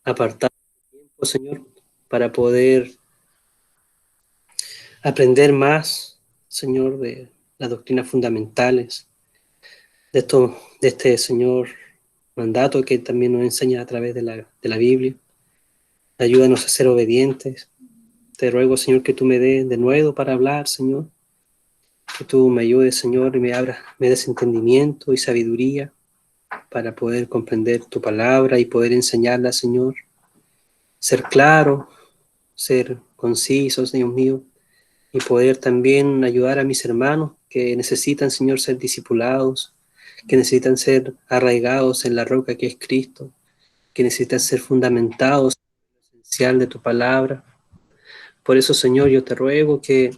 apartar tiempo, Señor, para poder aprender más, Señor, de las doctrinas fundamentales, de este, Señor, mandato que también nos enseña a través de la Biblia. Ayúdanos a ser obedientes. Te ruego, Señor, que tú me des de nuevo para hablar, Señor. Que tú me ayudes, Señor, y me des entendimiento y sabiduría para poder comprender tu palabra y poder enseñarla, Señor. Ser claro, ser conciso, Señor mío, y poder también ayudar a mis hermanos que necesitan, Señor, ser discipulados, que necesitan ser arraigados en la roca que es Cristo, que necesitan ser fundamentados en lo esencial de tu palabra. Por eso, Señor, yo te ruego que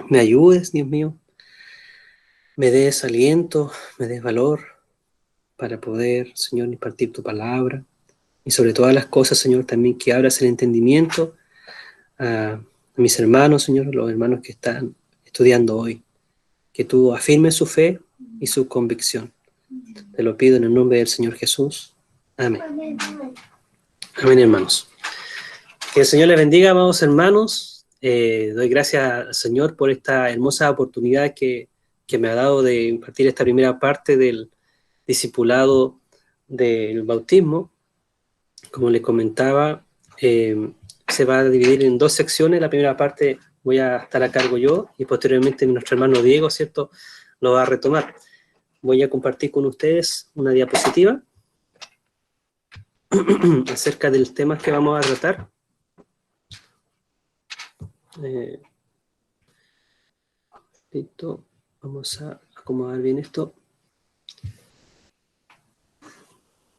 me ayudes, Dios mío, me des aliento, me des valor para poder, Señor, impartir tu palabra. Y sobre todas las cosas, Señor, también que abras el entendimiento a mis hermanos, Señor, los hermanos que están estudiando hoy. Que tú afirmes su fe y su convicción. Te lo pido en el nombre del Señor Jesús. Amén. Amén, hermanos. Que el Señor les bendiga, amados hermanos. Doy gracias al Señor por esta hermosa oportunidad que me ha dado de impartir esta primera parte del discipulado del bautismo. Como les comentaba, se va a dividir en dos secciones. La primera parte voy a estar a cargo yo y posteriormente nuestro hermano Diego, ¿cierto?, lo va a retomar. Voy a compartir con ustedes una diapositiva acerca del tema que vamos a tratar. Listo, vamos a acomodar bien esto.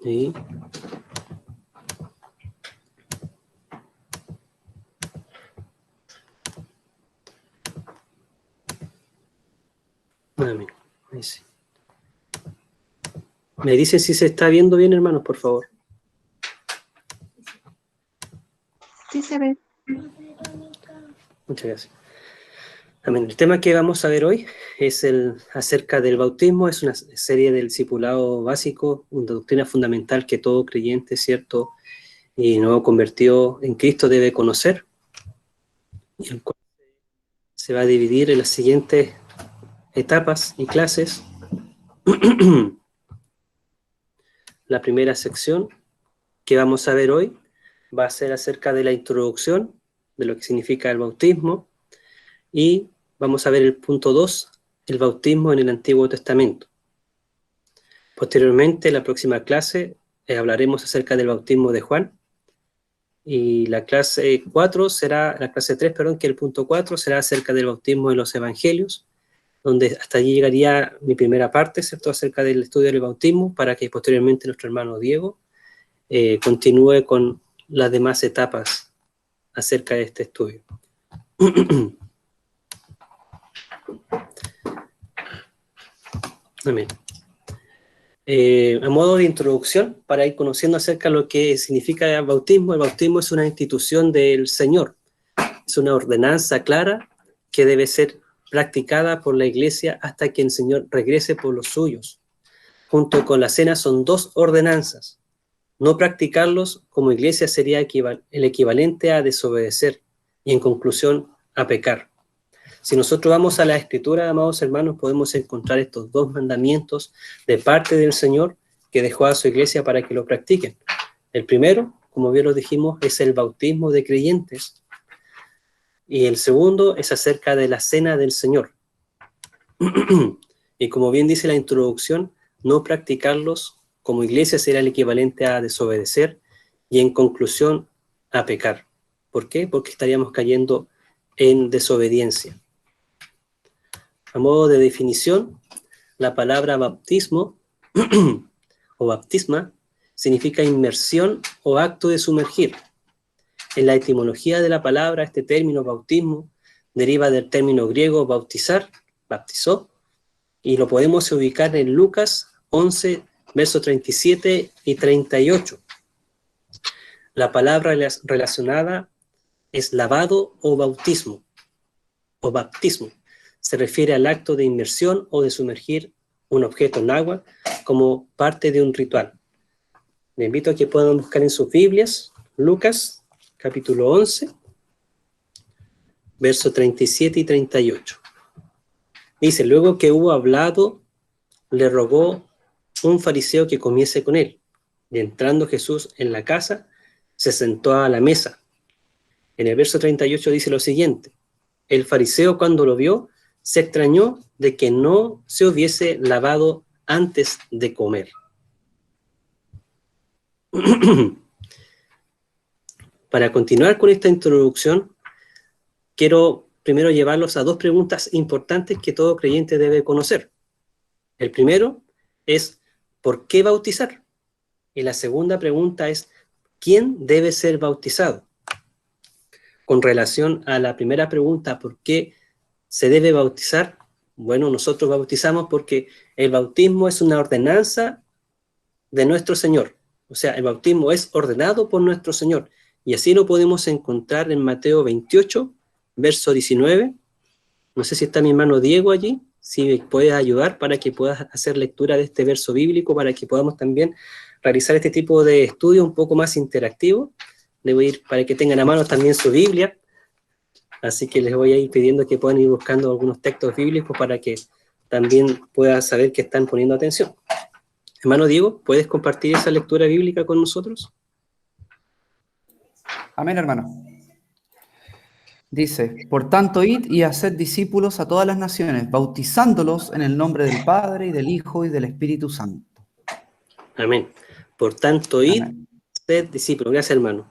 Ahí. Ahí sí. Me dicen si se está viendo bien, hermanos, por favor. Sí se ve. Muchas gracias. Amén. El tema que vamos a ver hoy es acerca del bautismo. Es una serie del discipulado básico, una doctrina fundamental que todo creyente, ¿cierto?, y nuevo convertido en Cristo debe conocer, y el cual se va a dividir en las siguientes etapas y clases. La primera sección que vamos a ver hoy va a ser acerca de la introducción, de lo que significa el bautismo, y vamos a ver el punto 2, el bautismo en el Antiguo Testamento. Posteriormente, la próxima clase, hablaremos acerca del bautismo de Juan, y la clase 4 será, la clase 3, perdón, que el punto 4 será acerca del bautismo de los evangelios, donde hasta allí llegaría mi primera parte, ¿cierto?, acerca del estudio del bautismo, para que posteriormente nuestro hermano Diego continúe con las demás etapas acerca de este estudio. Amén. A modo de introducción, para ir conociendo acerca de lo que significa el bautismo es una institución del Señor, es una ordenanza clara que debe ser practicada por la Iglesia hasta que el Señor regrese por los suyos. Junto con la cena son dos ordenanzas. No practicarlos como Iglesia sería el equivalente a desobedecer y, en conclusión, a pecar. Si nosotros vamos a la Escritura, amados hermanos, podemos encontrar estos dos mandamientos de parte del Señor que dejó a su Iglesia para que lo practiquen. El primero, como bien lo dijimos, es el bautismo de creyentes. Y el segundo es acerca de la cena del Señor. Y como bien dice la introducción, no practicarlos como Iglesia será el equivalente a desobedecer y, en conclusión, a pecar. ¿Por qué? Porque estaríamos cayendo en desobediencia. A modo de definición, la palabra bautismo o baptisma significa inmersión o acto de sumergir. En la etimología de la palabra, este término bautismo deriva del término griego bautizar, baptizó, y lo podemos ubicar en Lucas 11, versos 37 y 38. La palabra relacionada es lavado o bautismo, o baptismo. Se refiere al acto de inmersión o de sumergir un objeto en agua como parte de un ritual. Les invito a que puedan buscar en sus Biblias, Lucas, capítulo 11, versos 37 y 38. Dice, luego que hubo hablado, le rogó un fariseo que comiese con él. Y entrando Jesús en la casa, se sentó a la mesa. En el verso 38 dice lo siguiente, el fariseo cuando lo vio, se extrañó de que no se hubiese lavado antes de comer. Para continuar con esta introducción, quiero primero llevarlos a dos preguntas importantes que todo creyente debe conocer. El primero es, ¿por qué bautizar? Y la segunda pregunta es, ¿quién debe ser bautizado? Con relación a la primera pregunta, ¿por qué se debe bautizar? Bueno, nosotros bautizamos porque el bautismo es una ordenanza de nuestro Señor. O sea, el bautismo es ordenado por nuestro Señor. Y así lo podemos encontrar en Mateo 28, verso 19. No sé si está mi hermano Diego allí, si me puedes ayudar para que puedas hacer lectura de este verso bíblico, para que podamos también realizar este tipo de estudio un poco más interactivo. Le voy a ir para que tengan a mano también su Biblia. Así que les voy a ir pidiendo que puedan ir buscando algunos textos bíblicos para que también puedan saber que están poniendo atención. Hermano Diego, ¿puedes compartir esa lectura bíblica con nosotros? Amén, hermano. Dice, por tanto, id y haced discípulos a todas las naciones, bautizándolos en el nombre del Padre, y del Hijo, y del Espíritu Santo. Amén. Por tanto, id, Amén. sed discípulos. Gracias, hermano.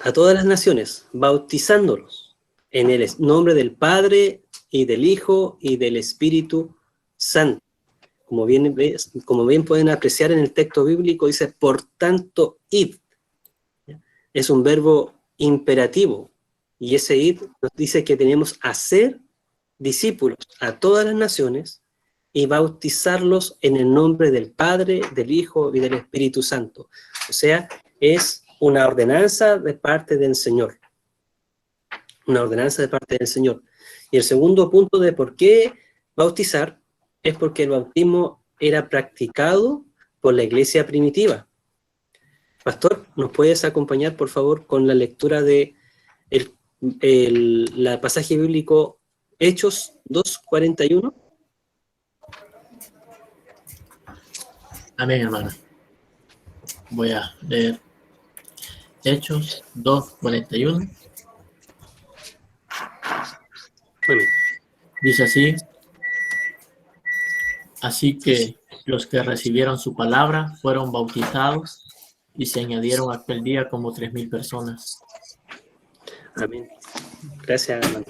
A todas las naciones, bautizándolos en el nombre del Padre, y del Hijo, y del Espíritu Santo. Como bien pueden apreciar en el texto bíblico, dice, por tanto, id. Es un verbo imperativo. Y ese id nos dice que tenemos que hacer discípulos a todas las naciones y bautizarlos en el nombre del Padre, del Hijo y del Espíritu Santo. O sea, es una ordenanza de parte del Señor. Una ordenanza de parte del Señor. Y el segundo punto de por qué bautizar es porque el bautismo era practicado por la iglesia primitiva. Pastor, ¿nos puedes acompañar, por favor, con la lectura de la pasaje bíblico Hechos 2:41? Amén, hermano. Voy a leer Hechos 2:41. Amén. Dice así que los que recibieron su palabra fueron bautizados y se añadieron aquel día como 3,000 personas. Amén. Gracias, hermano.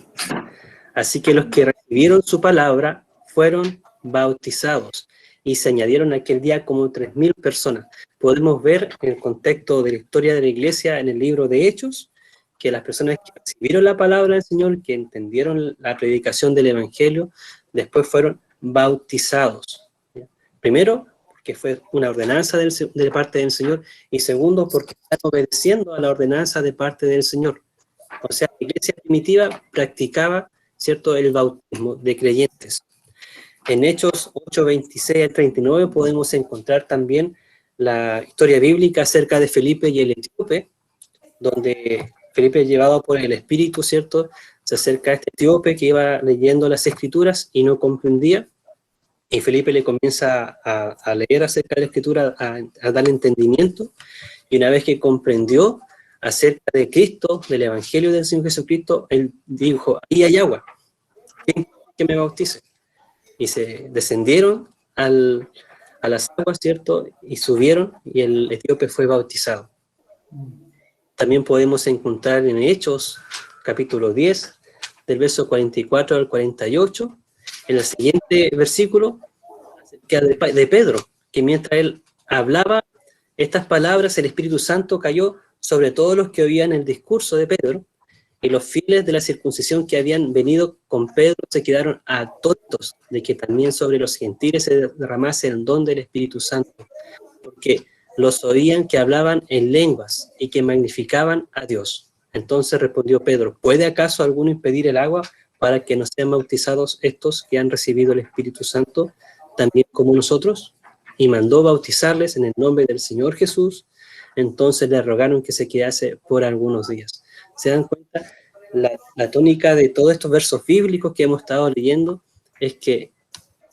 Así que los que recibieron su palabra fueron bautizados y se añadieron aquel día como 3,000 personas. Podemos ver en el contexto de la historia de la iglesia en el libro de Hechos que las personas que recibieron la palabra del Señor, que entendieron la predicación del Evangelio, después fueron bautizados. Primero, porque fue una ordenanza de parte del Señor, y segundo, porque están obedeciendo a la ordenanza de parte del Señor. O sea, la iglesia primitiva practicaba, ¿cierto?, el bautismo de creyentes. En Hechos 8:26 al 39 podemos encontrar también la historia bíblica acerca de Felipe y el etíope, donde Felipe, llevado por el Espíritu, ¿cierto?, se acerca a este etíope que iba leyendo las Escrituras y no comprendía, y Felipe le comienza a leer acerca de la Escritura, a darle entendimiento, y una vez que comprendió acerca de Cristo, del Evangelio del Señor Jesucristo, él dijo, ahí hay agua, ¿quién que me bautice? Y se descendieron a las aguas, ¿cierto?, y subieron, y el etíope fue bautizado. También podemos encontrar en Hechos, capítulo 10, del verso 44 al 48, en el siguiente versículo, acerca de Pedro, que mientras él hablaba estas palabras, el Espíritu Santo cayó sobre todos los que oían el discurso de Pedro, y los fieles de la circuncisión que habían venido con Pedro se quedaron atónitos de que también sobre los gentiles se derramase el don del Espíritu Santo, porque los oían que hablaban en lenguas y que magnificaban a Dios. Entonces respondió Pedro, ¿puede acaso alguno impedir el agua para que no sean bautizados estos que han recibido el Espíritu Santo también como nosotros? y mandó bautizarles en el nombre del Señor Jesús. Entonces le rogaron que se quedase por algunos días. ¿Se dan cuenta? La tónica de todos estos versos bíblicos que hemos estado leyendo es que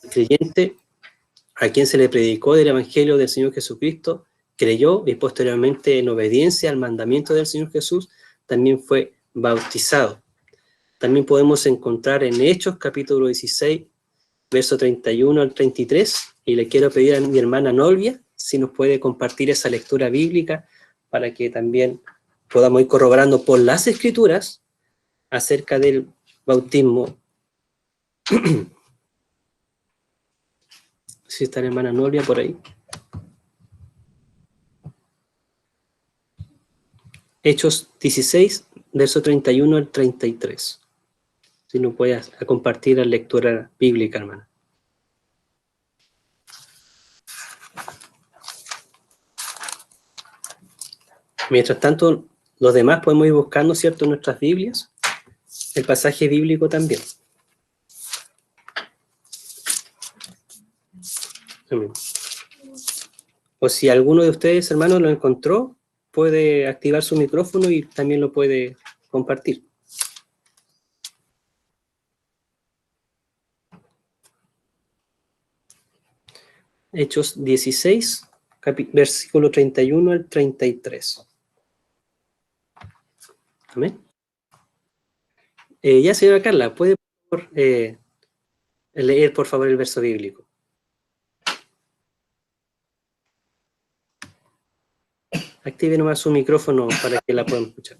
el creyente a quien se le predicó del Evangelio del Señor Jesucristo creyó y posteriormente en obediencia al mandamiento del Señor Jesús también fue bautizado. También podemos encontrar en Hechos capítulo 16 verso 31 al 33, y le quiero pedir a mi hermana Nolvia si nos puede compartir esa lectura bíblica para que también podamos ir corroborando por las Escrituras acerca del bautismo. Si está la hermana Nolvia por ahí. Hechos 16, verso 31 al 33. Si nos puede a compartir la lectura bíblica, hermana. Mientras tanto, los demás podemos ir buscando, ¿cierto?, en nuestras Biblias, el pasaje bíblico también. Amén. O si alguno de ustedes, hermanos, lo encontró, puede activar su micrófono y también lo puede compartir. Hechos 16, versículo 31 al 33. Amén. Ya, señora Carla, ¿puede leer, por favor, el verso bíblico? Active nomás su micrófono para que la puedan escuchar.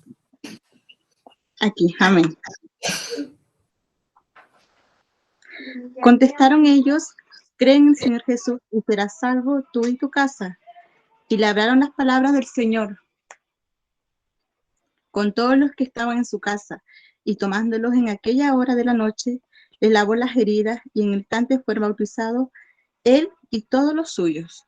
Aquí, amén. Contestaron ellos: cree en el Señor Jesús y serás salvo tú y tu casa. Y le hablaron las palabras del Señor con todos los que estaban en su casa, y tomándolos en aquella hora de la noche, les lavó las heridas, y en el instante fue bautizado él y todos los suyos.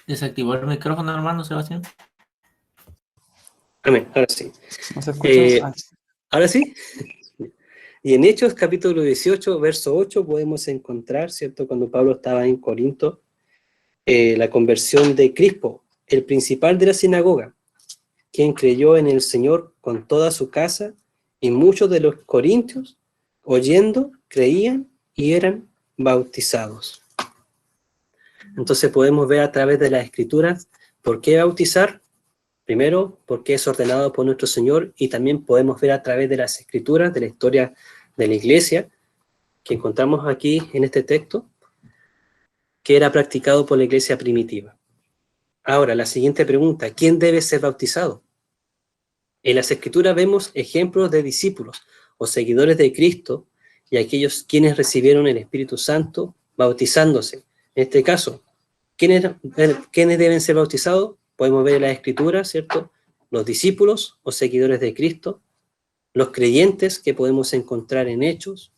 ¿Desactivó el micrófono, hermano Sebastián? Amén, ahora sí. ¿No se escucha? Ahora sí. Y en Hechos capítulo 18, verso 8, podemos encontrar, ¿cierto?, cuando Pablo estaba en Corinto, la conversión de Crispo, el principal de la sinagoga, quien creyó en el Señor con toda su casa, y muchos de los corintios, oyendo, creían y eran bautizados. Entonces podemos ver a través de las Escrituras por qué bautizar. Primero, porque es ordenado por nuestro Señor, y también podemos ver a través de las Escrituras, de la historia de la iglesia, que encontramos aquí en este texto, que era practicado por la iglesia primitiva. Ahora, la siguiente pregunta: ¿quién debe ser bautizado? En las Escrituras vemos ejemplos de discípulos o seguidores de Cristo y aquellos quienes recibieron el Espíritu Santo bautizándose. En este caso, ¿quiénes deben ser bautizados? Podemos ver en las Escrituras, ¿cierto?, los discípulos o seguidores de Cristo, los creyentes que podemos encontrar en Hechos,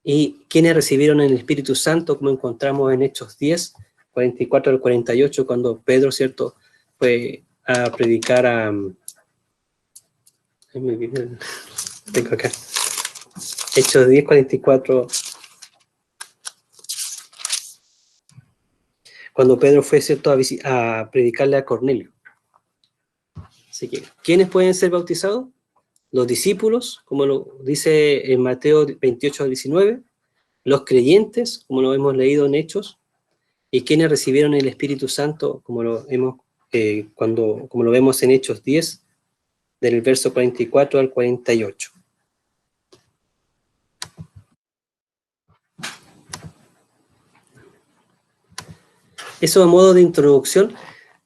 y quienes recibieron el Espíritu Santo, como encontramos en Hechos 10, 44 al 48, cuando Pedro, ¿cierto?, fue a predicar a... Tengo acá. Hechos 10, 44. Cuando Pedro fue, ¿cierto?, a predicarle a Cornelio. Así que, ¿quiénes pueden ser bautizados? Los discípulos, como lo dice en Mateo 28 al 19, los creyentes, como lo hemos leído en Hechos, y quienes recibieron el Espíritu Santo, como lo vemos en Hechos 10, del verso 44 al 48. Eso a modo de introducción.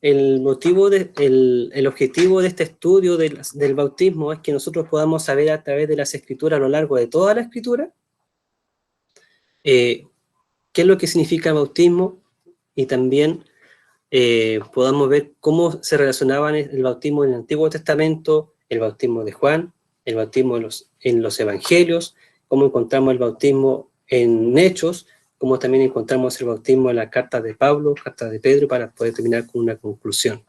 El objetivo de este estudio del bautismo es que nosotros podamos saber a través de las Escrituras, a lo largo de toda la Escritura, qué es lo que significa el bautismo y también podamos ver cómo se relacionaban el bautismo en el Antiguo Testamento, el bautismo de Juan, el bautismo en los evangelios, cómo encontramos el bautismo en Hechos, cómo también encontramos el bautismo en la carta de Pablo, carta de Pedro, para poder terminar con una conclusión.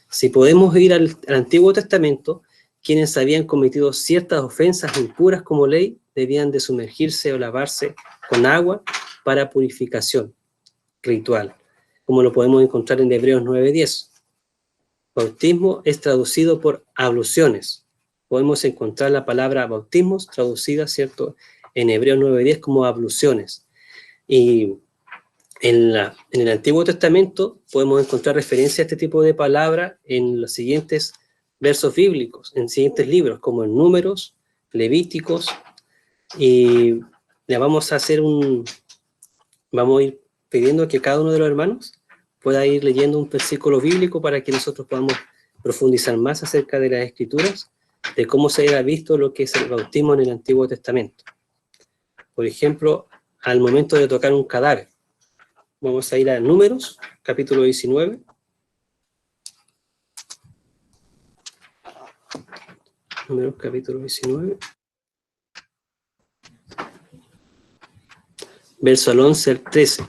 Si podemos ir al Antiguo Testamento, quienes habían cometido ciertas ofensas impuras como ley, debían de sumergirse o lavarse con agua para purificación ritual, como lo podemos encontrar en Hebreos 9:10. Bautismo es traducido por abluciones. Podemos encontrar la palabra bautismos traducida, ¿cierto?, en Hebreos 9:10 como abluciones. Y en el Antiguo Testamento podemos encontrar referencia a este tipo de palabra en los siguientes versos bíblicos, en siguientes libros, como en Números, Levíticos, y le vamos a ir pidiendo que cada uno de los hermanos pueda ir leyendo un versículo bíblico para que nosotros podamos profundizar más acerca de las Escrituras, de cómo se ha visto lo que es el bautismo en el Antiguo Testamento. Por ejemplo, al momento de tocar un cadáver. Vamos a ir a Números, capítulo 19. Números, capítulo 19. Verso al 11 al 13.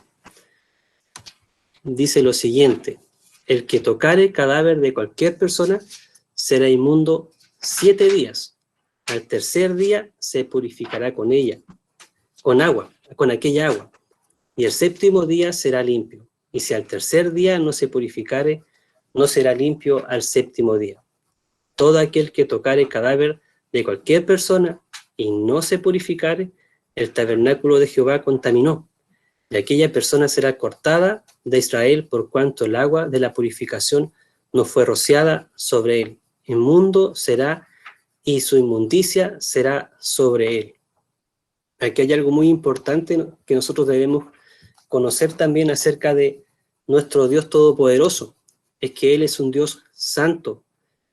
Dice lo siguiente: el que tocare cadáver de cualquier persona será inmundo 7 días. Al tercer día se purificará con aquella agua. Y el séptimo día será limpio. Y si al tercer día no se purificare, no será limpio al séptimo día. Todo aquel que tocare cadáver de cualquier persona y no se purificare, el tabernáculo de Jehová contaminó. Y aquella persona será cortada de Israel por cuanto el agua de la purificación no fue rociada sobre él. Inmundo será y su inmundicia será sobre él. Aquí hay algo muy importante que nosotros debemos conocer también acerca de nuestro Dios Todopoderoso. Es que Él es un Dios santo,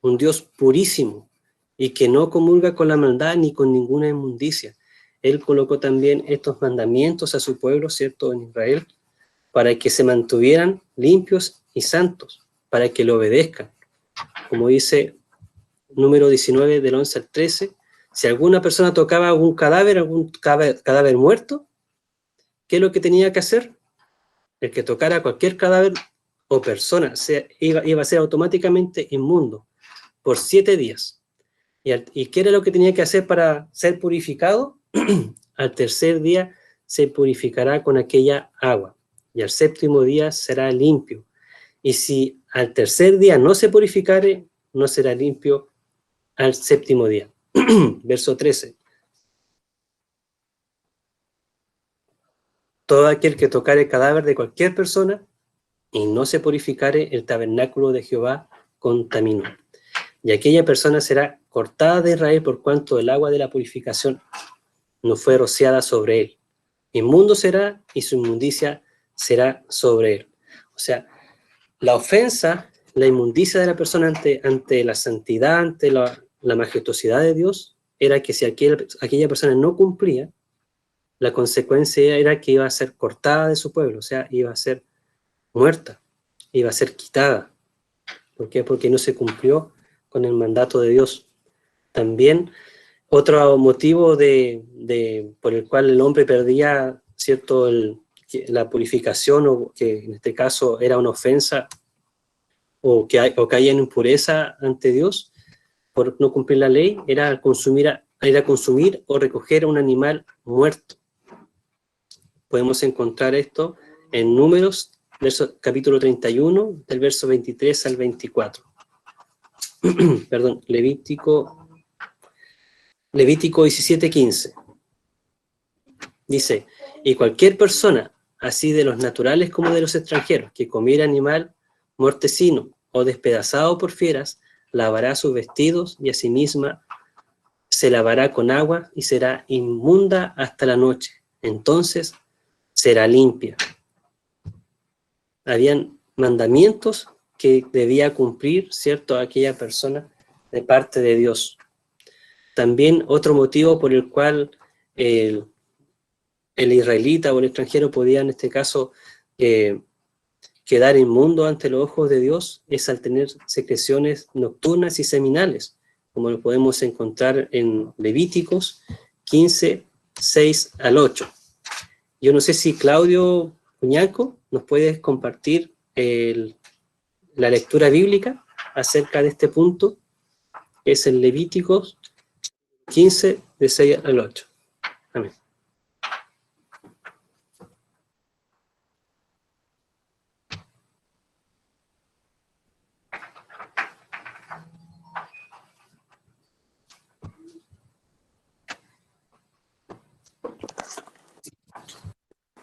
un Dios purísimo, y que no comulga con la maldad ni con ninguna inmundicia. Él colocó también estos mandamientos a su pueblo, ¿cierto?, en Israel, para que se mantuvieran limpios y santos, para que lo obedezcan. Como dice número 19 del 11 al 13, si alguna persona tocaba algún cadáver muerto, ¿qué es lo que tenía que hacer? El que tocara cualquier cadáver o persona iba a ser automáticamente inmundo por 7 días. ¿Y qué era lo que tenía que hacer para ser purificado? Al tercer día se purificará con aquella agua, y al séptimo día será limpio. Y si al tercer día no se purificare, no será limpio al séptimo día. Verso 13. Todo aquel que tocare el cadáver de cualquier persona y no se purificare, el tabernáculo de Jehová contaminó. Y aquella persona será cortada de Israel por cuanto el agua de la purificación no fue rociada sobre él. Inmundo será y su inmundicia será sobre él. O sea, la ofensa, la inmundicia de la persona ante la santidad, ante la majestuosidad de Dios, era que si aquella persona no cumplía, la consecuencia era que iba a ser cortada de su pueblo, o sea, iba a ser muerta, iba a ser quitada. ¿Por qué? Porque no se cumplió con el mandato de Dios. También otro motivo por el cual el hombre perdía, ¿cierto?, la purificación, o que en este caso era una ofensa, o caía en impureza ante Dios por no cumplir la ley, era consumir o recoger un animal muerto. Podemos encontrar esto en Números, capítulo 31, del verso 23 al 24. Perdón, Levítico 17:15. Dice: y cualquier persona, así de los naturales como de los extranjeros, que comiera animal mortecino o despedazado por fieras, lavará sus vestidos y a sí misma se lavará con agua y será inmunda hasta la noche. Entonces será limpia. Habían mandamientos que debía cumplir, ¿cierto?, aquella persona de parte de Dios. También otro motivo por el cual el el israelita o el extranjero podía en este caso quedar inmundo ante los ojos de Dios es al tener secreciones nocturnas y seminales, como lo podemos encontrar en Levíticos 15, 6 al 8. Yo no sé si Claudio Puñaco nos puedes compartir la lectura bíblica acerca de este punto, que es el Levíticos 15, de 6 al 8. Amén.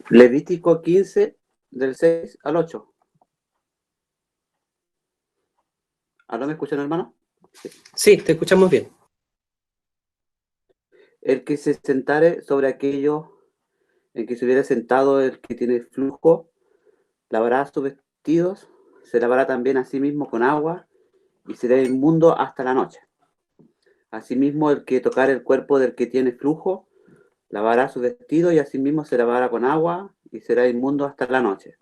Levítico 15, del 6 al 8. ¿Ahora me escuchan, hermano? Sí, te escuchamos bien. El que se sentare sobre aquello en que se hubiera sentado el que tiene flujo, lavará sus vestidos, se lavará también a sí mismo con agua, y será inmundo hasta la noche. Asimismo, el que tocare el cuerpo del que tiene flujo, lavará su vestido, y asimismo se lavará con agua, y será inmundo hasta la noche.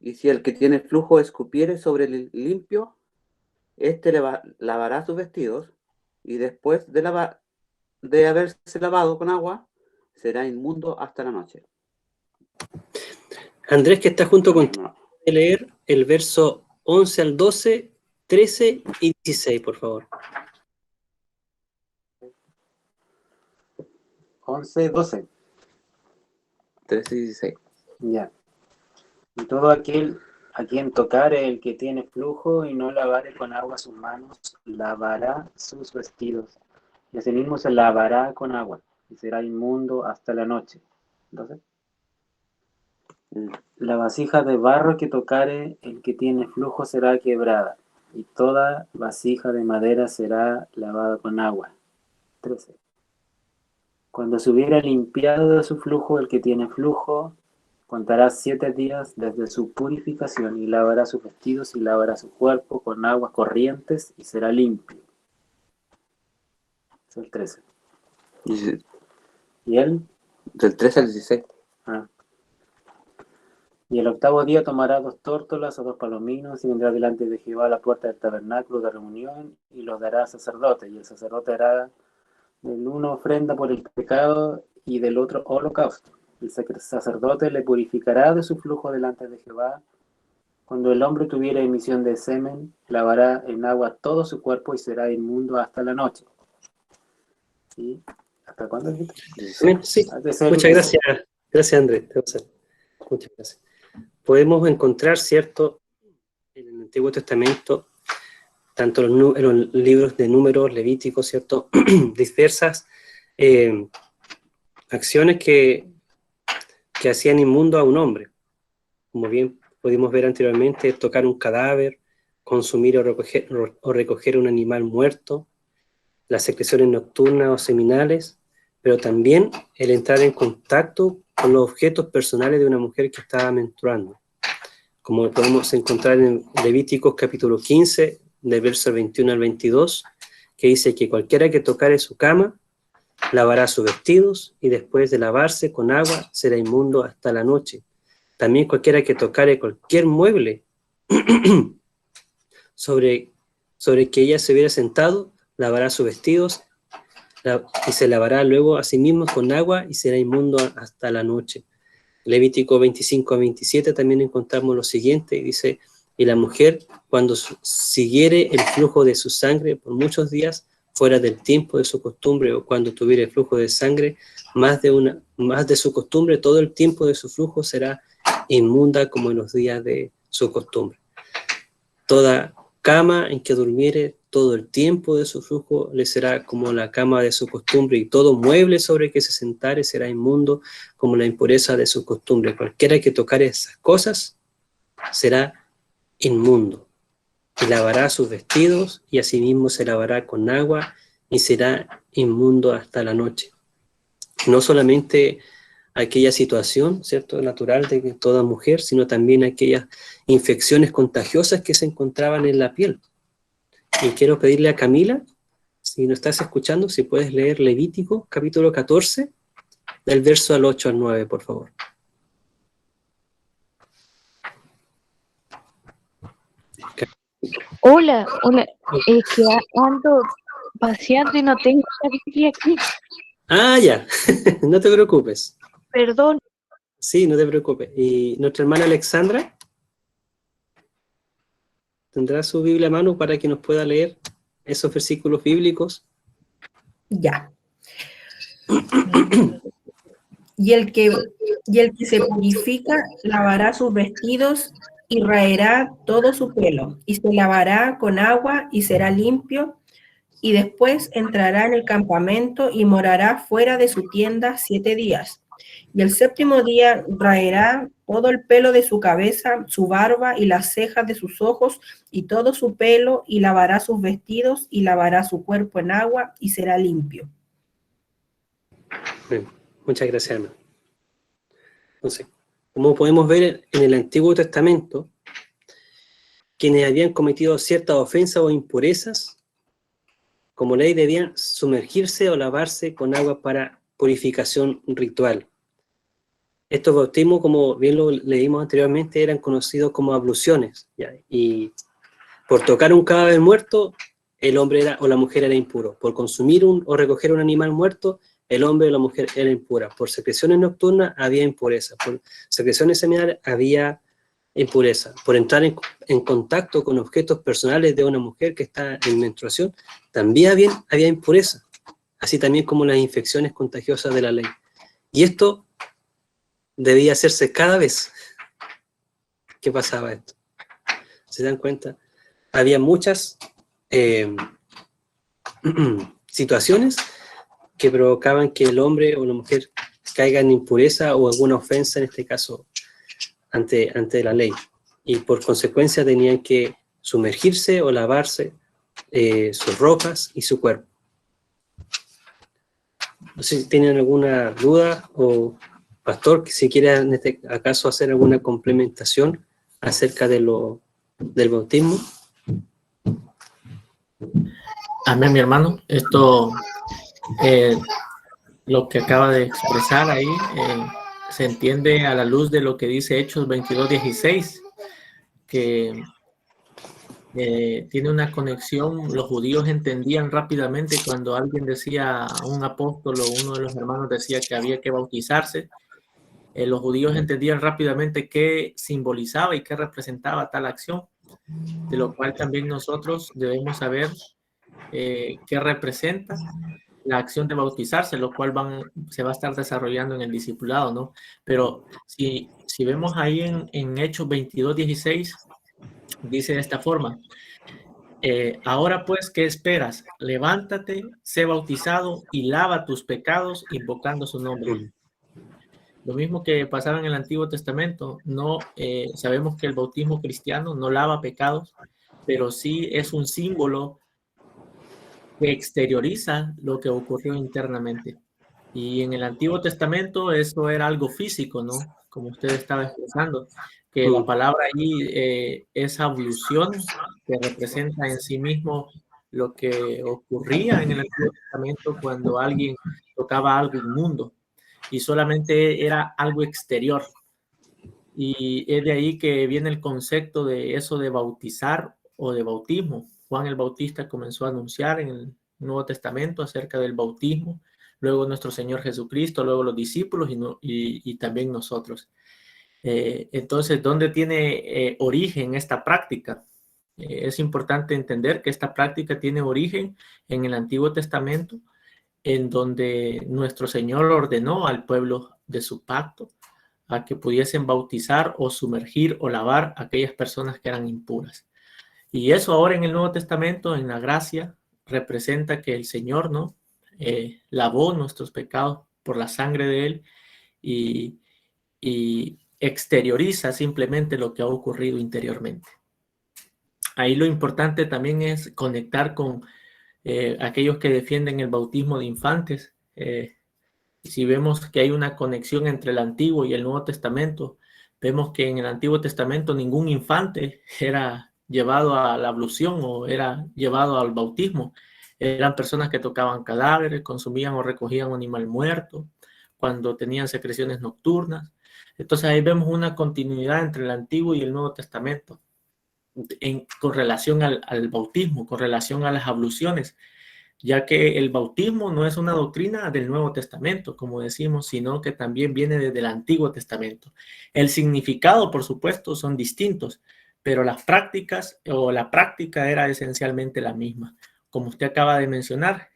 Y si el que tiene flujo escupiere sobre el limpio, éste lavará sus vestidos, y después de haberse lavado con agua, será inmundo hasta la noche. Andrés, que está junto contigo, de leer el verso 11 al 12, 13 y 16, por favor. 11, 12. 13 y 16. Ya. Y todo aquel a quien tocare el que tiene flujo y no lavare con agua sus manos, lavará sus vestidos, y asimismo se lavará con agua, y será inmundo hasta la noche. Entonces, la vasija de barro que tocare el que tiene flujo será quebrada, y toda vasija de madera será lavada con agua. 13. Cuando se hubiera limpiado de su flujo el que tiene flujo, contará 7 días desde su purificación, y lavará sus vestidos y lavará su cuerpo con aguas corrientes, y será limpio. Es el 13. ¿Y él? Del 13 al 16. Y el octavo día tomará 2 tórtolas o 2 palominos, y vendrá delante de Jehová a la puerta del tabernáculo de reunión, y los dará al sacerdote, y el sacerdote hará del uno ofrenda por el pecado y del otro holocausto. El sacerdote le purificará de su flujo delante de Jehová. Cuando el hombre tuviera emisión de semen, lavará en agua todo su cuerpo y será inmundo hasta la noche. ¿Sí? ¿Hasta cuándo? Sí, muchas gracias. Gracias, Andrés. Muchas gracias. Podemos encontrar, ¿cierto?, en el Antiguo Testamento, tanto en los libros de Números, Levíticos, ¿cierto?, diversas acciones que hacían inmundo a un hombre. Como bien pudimos ver anteriormente, tocar un cadáver, consumir o recoger un animal muerto, las secreciones nocturnas o seminales, pero también el entrar en contacto con los objetos personales de una mujer que estaba menstruando, como podemos encontrar en Levíticos capítulo 15, del verso 21 al 22, que dice que cualquiera que tocare su cama, lavará sus vestidos, y después de lavarse con agua, será inmundo hasta la noche. También cualquiera que tocare cualquier mueble sobre que ella se hubiera sentado, lavará sus vestidos, y se lavará luego a sí mismo con agua, y será inmundo hasta la noche. Levítico 25 a 27 también encontramos lo siguiente, y dice: y la mujer, cuando siguiere el flujo de su sangre por muchos días, fuera del tiempo de su costumbre, o cuando tuviere flujo de sangre más de su costumbre, todo el tiempo de su flujo será inmunda como en los días de su costumbre. Toda cama en que durmiere todo el tiempo de su flujo le será como la cama de su costumbre, y todo mueble sobre que se sentare será inmundo como la impureza de su costumbre. Cualquiera que tocare esas cosas será inmundo, y lavará sus vestidos, y asimismo se lavará con agua, y será inmundo hasta la noche. No solamente aquella situación, ¿cierto?, natural de toda mujer, sino también aquellas infecciones contagiosas que se encontraban en la piel. Y quiero pedirle a Camila, si nos estás escuchando, si puedes leer Levítico capítulo 14, del verso al 8 al 9, por favor. Hola, es que ando paseando y no tengo la Biblia aquí. Ah, ya, no te preocupes. Perdón. Sí, no te preocupes. ¿Y nuestra hermana Alexandra? ¿Tendrá su Biblia a mano para que nos pueda leer esos versículos bíblicos? Ya. Y el que se purifica lavará sus vestidos y raerá todo su pelo, y se lavará con agua y será limpio, y después entrará en el campamento y morará fuera de su tienda 7 días. Y el 7º día raerá todo el pelo de su cabeza, su barba y las cejas de sus ojos y todo su pelo, y lavará sus vestidos y lavará su cuerpo en agua y será limpio. Bien, muchas gracias, hermano. Entonces, como podemos ver en el Antiguo Testamento, quienes habían cometido ciertas ofensas o impurezas, como ley debían sumergirse o lavarse con agua para purificación ritual. Estos bautismos, como bien lo leímos anteriormente, eran conocidos como abluciones, ¿ya? Y por tocar un cadáver muerto, el hombre era, o la mujer era impuro. Por consumir o recoger un animal muerto, el hombre o la mujer era impura. Por secreciones nocturnas había impureza. Por secreciones seminales había impureza. Por entrar en contacto con objetos personales de una mujer que está en menstruación, también había impureza. Así también como las infecciones contagiosas de la ley. Y esto debía hacerse cada vez que pasaba esto. ¿Se dan cuenta? Había muchas situaciones que provocaban que el hombre o la mujer caiga en impureza o alguna ofensa, en este caso, ante la ley. Y por consecuencia tenían que sumergirse o lavarse sus ropas y su cuerpo. No sé si tienen alguna duda o pastor, que si quiera en este acaso hacer alguna complementación acerca de del bautismo. Amén, mi hermano. Esto, lo que acaba de expresar ahí, se entiende a la luz de lo que dice Hechos 22:16, que tiene una conexión. Los judíos entendían rápidamente cuando alguien decía, un apóstol o uno de los hermanos decía que había que bautizarse. Los judíos entendían rápidamente qué simbolizaba y qué representaba tal acción, de lo cual también nosotros debemos saber qué representa la acción de bautizarse, lo cual se va a estar desarrollando en el discipulado, ¿no? Pero si vemos ahí en Hechos 22:16, dice de esta forma: ahora pues, ¿qué esperas? Levántate, sé bautizado y lava tus pecados invocando su nombre. Lo mismo que pasaba en el Antiguo Testamento. No, sabemos que el bautismo cristiano no lava pecados, pero sí es un símbolo que exterioriza lo que ocurrió internamente. Y en el Antiguo Testamento eso era algo físico, ¿no? Como usted estaba expresando, que la palabra allí es ablución, que representa en sí mismo lo que ocurría en el Antiguo Testamento cuando alguien tocaba algo inmundo y solamente era algo exterior. Y es de ahí que viene el concepto de eso de bautizar o de bautismo. Juan el Bautista comenzó a anunciar en el Nuevo Testamento acerca del bautismo, luego nuestro Señor Jesucristo, luego los discípulos y también nosotros. Entonces, ¿dónde tiene origen esta práctica? Es importante entender que esta práctica tiene origen en el Antiguo Testamento, en donde nuestro Señor ordenó al pueblo de su pacto a que pudiesen bautizar o sumergir o lavar a aquellas personas que eran impuras. Y eso ahora en el Nuevo Testamento, en la gracia, representa que el Señor, ¿no? Lavó nuestros pecados por la sangre de Él y exterioriza simplemente lo que ha ocurrido interiormente. Ahí lo importante también es conectar con aquellos que defienden el bautismo de infantes. Si vemos que hay una conexión entre el Antiguo y el Nuevo Testamento, vemos que en el Antiguo Testamento ningún infante era llevado a la ablución o era llevado al bautismo. Eran personas que tocaban cadáveres, consumían o recogían un animal muerto. cuando tenían secreciones nocturnas. Entonces ahí vemos una continuidad entre el Antiguo y el Nuevo Testamento con relación al bautismo, con relación a las abluciones, ya que el bautismo no es una doctrina del Nuevo Testamento, como decimos, sino que también viene desde el Antiguo Testamento. El significado, por supuesto, son distintos, pero las prácticas o la práctica era esencialmente la misma. Como usted acaba de mencionar,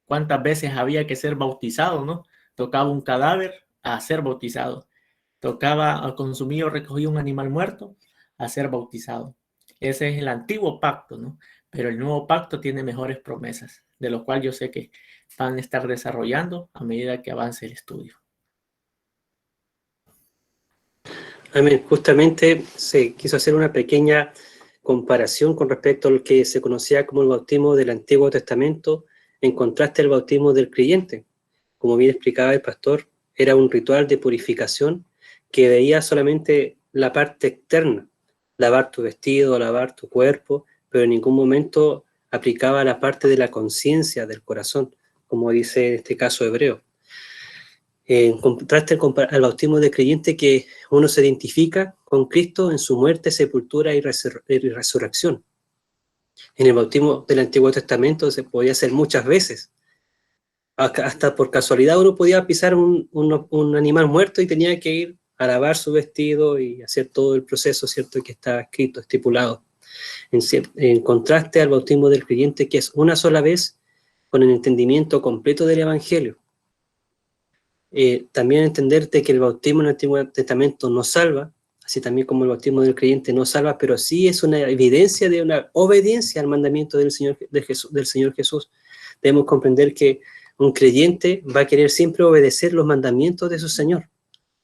cuántas veces había que ser bautizado, ¿no? Tocaba un cadáver a ser bautizado. Tocaba a consumir o recoger un animal muerto a ser bautizado. Ese es el antiguo pacto, ¿no? Pero el nuevo pacto tiene mejores promesas, de lo cual yo sé que van a estar desarrollando a medida que avance el estudio. Amén. Justamente se quiso hacer una pequeña comparación con respecto a lo que se conocía como el bautismo del Antiguo Testamento, en contraste al bautismo del creyente. Como bien explicaba el pastor, era un ritual de purificación que veía solamente la parte externa, lavar tu vestido, lavar tu cuerpo, pero en ningún momento aplicaba la parte de la conciencia del corazón, como dice en este caso Hebreo. En contraste al bautismo del creyente, que uno se identifica con Cristo en su muerte, sepultura y resurrección. En el bautismo del Antiguo Testamento se podía hacer muchas veces. Hasta por casualidad uno podía pisar un animal muerto y tenía que ir a lavar su vestido y hacer todo el proceso, ¿cierto?, que está escrito, estipulado. En contraste al bautismo del creyente, que es una sola vez con el entendimiento completo del Evangelio. También entenderte que el bautismo en el Antiguo Testamento no salva, así también como el bautismo del creyente no salva, pero sí es una evidencia de una obediencia al mandamiento del Señor Jesús. Debemos comprender que un creyente va a querer siempre obedecer los mandamientos de su Señor.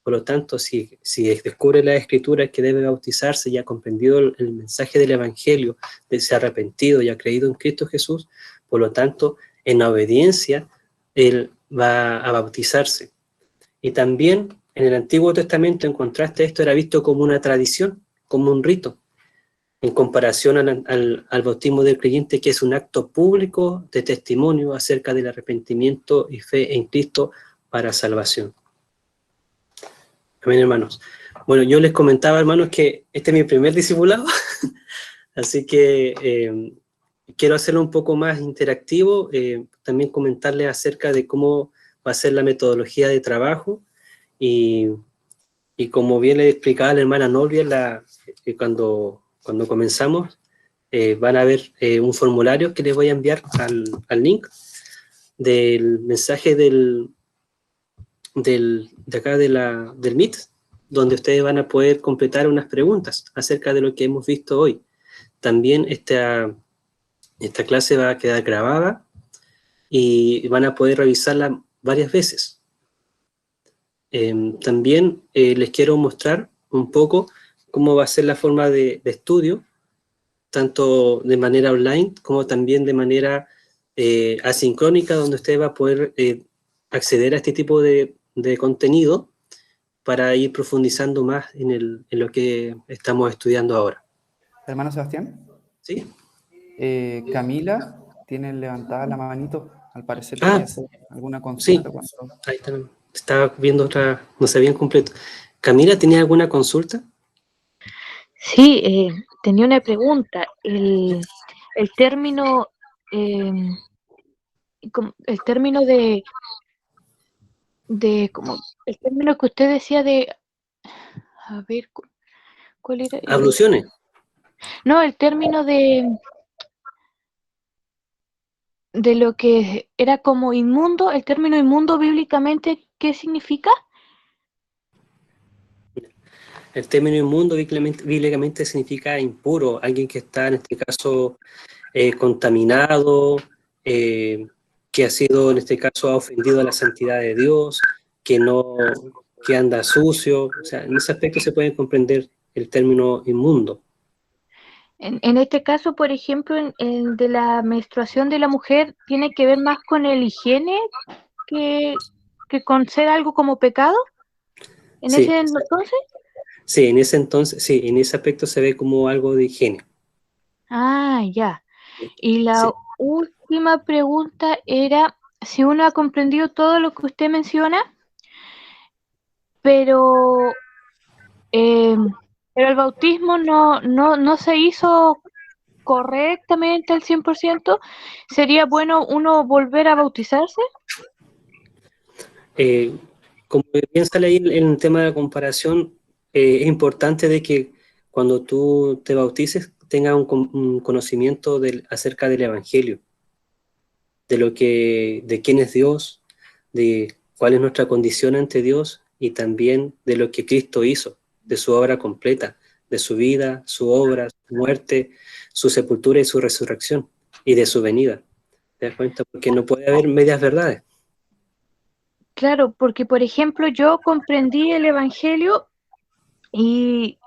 Por lo tanto, si descubre la Escritura que debe bautizarse y ha comprendido el mensaje del Evangelio, se ha arrepentido y ha creído en Cristo Jesús, por lo tanto, en la obediencia, él va a bautizarse. Y también en el Antiguo Testamento, en contraste, esto era visto como una tradición, como un rito, en comparación al bautismo del creyente, que es un acto público de testimonio acerca del arrepentimiento y fe en Cristo para salvación. Amén, hermanos. Bueno, yo les comentaba, hermanos, que este es mi primer discipulado, así que quiero hacerlo un poco más interactivo, también comentarles acerca de cómo va a ser la metodología de trabajo, y como bien le explicaba a la hermana Novia cuando comenzamos, van a ver un formulario que les voy a enviar al link del mensaje de acá del Meet, donde ustedes van a poder completar unas preguntas acerca de lo que hemos visto hoy. También esta clase va a quedar grabada y van a poder revisarla varias veces. También les quiero mostrar un poco cómo va a ser la forma de estudio, tanto de manera online como también de manera asincrónica, donde usted va a poder acceder a este tipo de contenido para ir profundizando más en lo que estamos estudiando ahora. Hermano Sebastián. ¿Sí? Camila tiene levantada la manito, al parecer quería hacer alguna consulta. Sí, ahí está. Estaba viendo otra, no se habían completo. Camila, ¿tenía alguna consulta? Sí, tenía una pregunta. El término, el término como el término que usted decía de, a ver, ¿cuál era? Abluciones. No, el término de lo que era como inmundo, el término inmundo bíblicamente, ¿qué significa? El término inmundo bíblicamente significa impuro, alguien que está en este caso contaminado, que ha sido en este caso ha ofendido a la santidad de Dios, que anda sucio. O sea, en ese aspecto se puede comprender el término inmundo. En este caso, por ejemplo, en de la menstruación de la mujer, ¿tiene que ver más con el higiene que con ser algo como pecado? ¿En ese entonces? Sí, en ese entonces, sí, en ese aspecto se ve como algo de higiene. Ah, ya. Y la última pregunta era, si uno ha comprendido todo lo que usted menciona, pero el bautismo no se hizo correctamente al 100%. ¿Sería bueno uno volver a bautizarse? Como bien sale ahí en el tema de la comparación, es importante de que cuando tú te bautices tengas un conocimiento acerca del Evangelio, de quién es Dios, de cuál es nuestra condición ante Dios y también de lo que Cristo hizo, de su obra completa, de su vida, su obra, su muerte, su sepultura y su resurrección, y de su venida. ¿Te das cuenta? Porque no puede haber medias verdades. Claro, porque por ejemplo yo comprendí el Evangelio y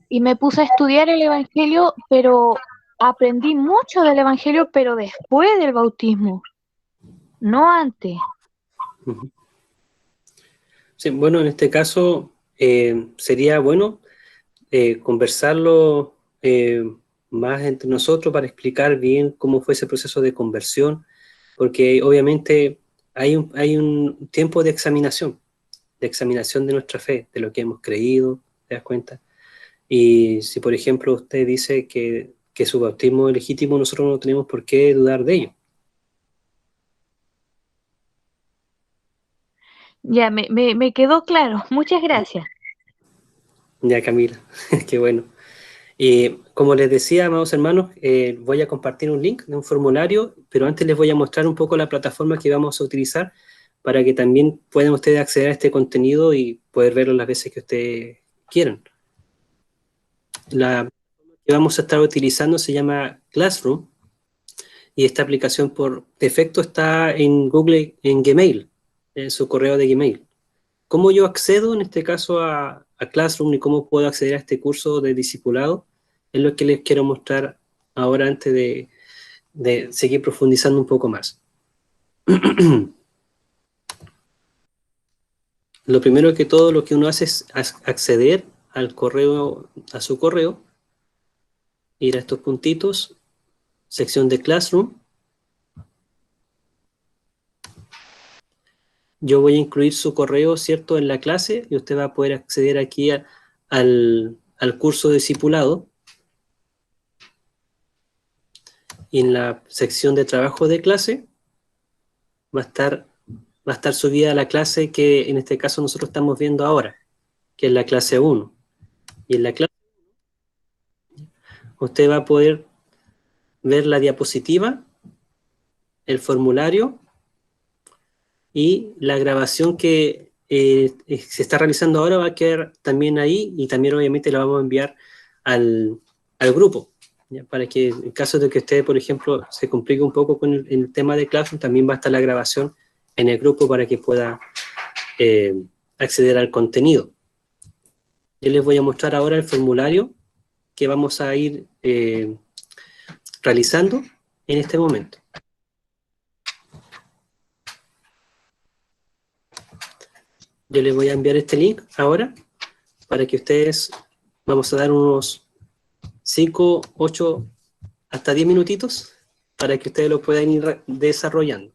me puse a estudiar el Evangelio, pero aprendí mucho del Evangelio, pero después del bautismo, no antes. Ujú. Sí, bueno, en este caso sería bueno conversarlo más entre nosotros para explicar bien cómo fue ese proceso de conversión, porque obviamente hay un tiempo de examinación de nuestra fe, de lo que hemos creído, ¿te das cuenta? Y si, por ejemplo, usted dice que su bautismo es legítimo, nosotros no tenemos por qué dudar de ello. Ya, me quedó claro. Muchas gracias. Ya, Camila, qué bueno. Y como les decía, amados hermanos, voy a compartir un link de un formulario, pero antes les voy a mostrar un poco la plataforma que vamos a utilizar para que también puedan ustedes acceder a este contenido y poder verlo las veces que ustedes quieran. La que vamos a estar utilizando se llama Classroom y esta aplicación por defecto está en Google, en Gmail, en su correo de Gmail. ¿Cómo yo accedo en este caso a Classroom y cómo puedo acceder a este curso de discipulado? Es lo que les quiero mostrar ahora antes de seguir profundizando un poco más. Lo primero que todo lo que uno hace es acceder al correo, a su correo, ir a estos puntitos, sección de Classroom. Yo voy a incluir su correo, ¿cierto?, en la clase y usted va a poder acceder aquí al curso de discipulado. Y en la sección de trabajo de clase va a estar subida la clase que en este caso nosotros estamos viendo ahora, que es la clase 1. Y en la clase usted va a poder ver la diapositiva, el formulario y la grabación que se está realizando ahora va a quedar también ahí y también obviamente la vamos a enviar al grupo, ¿ya? Para que en caso de que usted, por ejemplo, se complique un poco con el tema de Classroom, también va a estar la grabación en el grupo para que pueda acceder al contenido. Yo les voy a mostrar ahora el formulario que vamos a ir realizando en este momento. Yo les voy a enviar este link ahora para que ustedes, vamos a dar unos 5, 8, hasta 10 minutitos para que ustedes lo puedan ir desarrollando.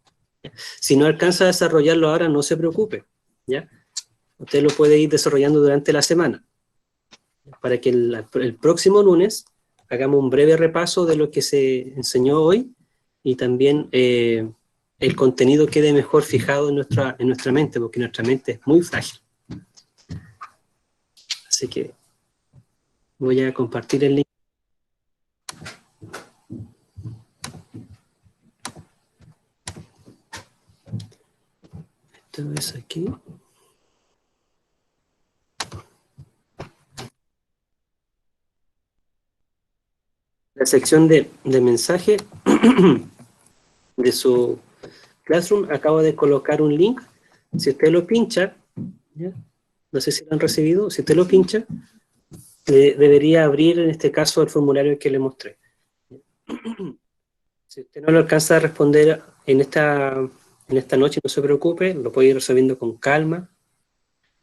Si no alcanza a desarrollarlo ahora, no se preocupe, ¿ya? Usted lo puede ir desarrollando durante la semana para que el próximo lunes hagamos un breve repaso de lo que se enseñó hoy y también el contenido quede mejor fijado en nuestra mente, porque nuestra mente es muy frágil. Así que voy a compartir el link. Esto es aquí. La sección de mensaje de su Classroom, acabo de colocar un link. Si usted lo pincha, ¿ya? No sé si lo han recibido, si usted lo pincha, debería abrir en este caso el formulario que le mostré. Si usted no lo alcanza a responder en esta noche, no se preocupe, lo puede ir resolviendo con calma.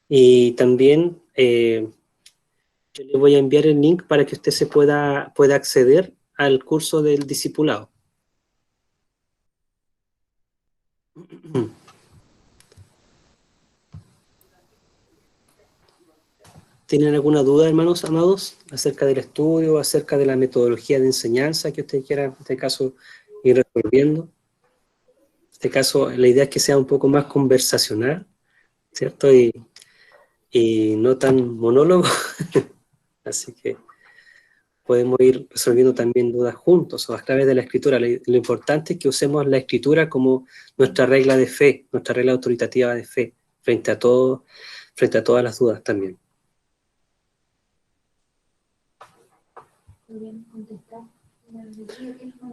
Y también yo le voy a enviar el link para que usted pueda acceder al curso del discipulado. ¿Tienen alguna duda, hermanos amados, acerca del estudio, acerca de la metodología de enseñanza que ustedes quieran, en este caso, ir resolviendo? En este caso, la idea es que sea un poco más conversacional, ¿cierto? Y no tan monólogo. Así que podemos ir resolviendo también dudas juntos o a través de la escritura. Lo importante es que usemos la escritura como nuestra regla de fe, nuestra regla autoritativa de fe, frente a todas las dudas también.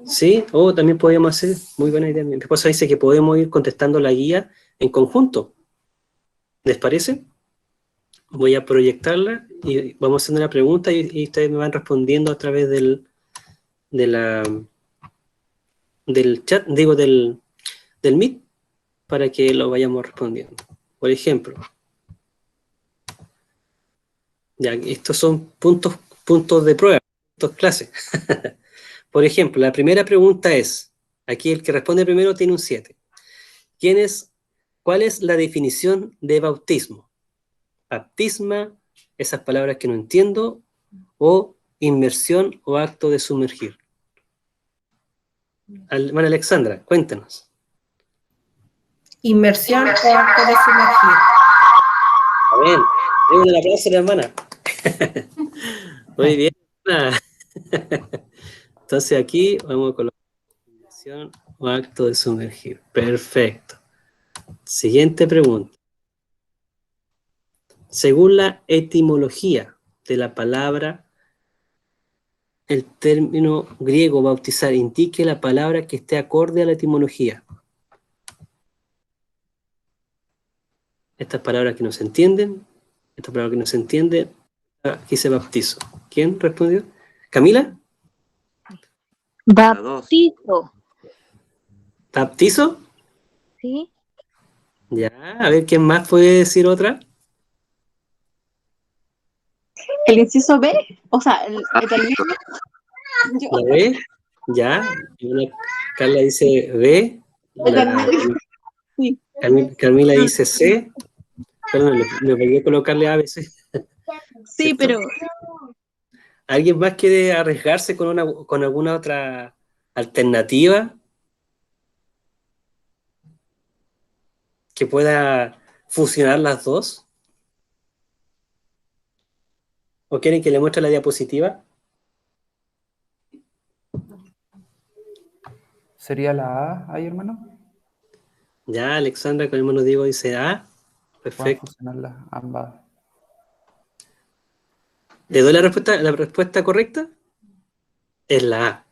Sí, también podríamos hacer, muy buena idea. Mi esposa dice que podemos ir contestando la guía en conjunto. ¿Les parece? Voy a proyectarla y vamos haciendo una pregunta y ustedes me van respondiendo a través del chat, digo, del Meet, para que lo vayamos respondiendo. Por ejemplo, ya, estos son puntos de prueba, puntos clases. Por ejemplo, la primera pregunta es, aquí el que responde primero tiene un 7. ¿Cuál es la definición de bautismo? Baptisma, esas palabras que no entiendo, o inmersión o acto de sumergir. Hermana Alexandra, cuéntanos. Inmersión o acto de sumergir. Bien, démosle un aplauso a la hermana. Muy bien. Entonces aquí vamos a colocar inmersión o acto de sumergir. Perfecto. Siguiente pregunta. Según la etimología de la palabra, el término griego bautizar indique la palabra que esté acorde a la etimología. Estas palabras que no se entienden, aquí se bautizo. ¿Quién respondió? ¿Camila? Baptizo. ¿Baptizo? ¿Sí? Ya, a ver, ¿quién más puede decir otra? El inciso B, o sea, el término. ¿La B? Ya. Carla dice B. Sí. Camila dice C. Perdón, me olvidé colocarle A, B, C. Sí, pero ¿Alguien más quiere arriesgarse con alguna otra alternativa que pueda fusionar las dos? ¿O quieren que le muestre la diapositiva? ¿Sería la A ahí, hermano? Ya, Alexandra, con el hermano Diego dice A. Perfecto. Fusionarlas ambas. ¿Le doy la respuesta correcta? Es la A.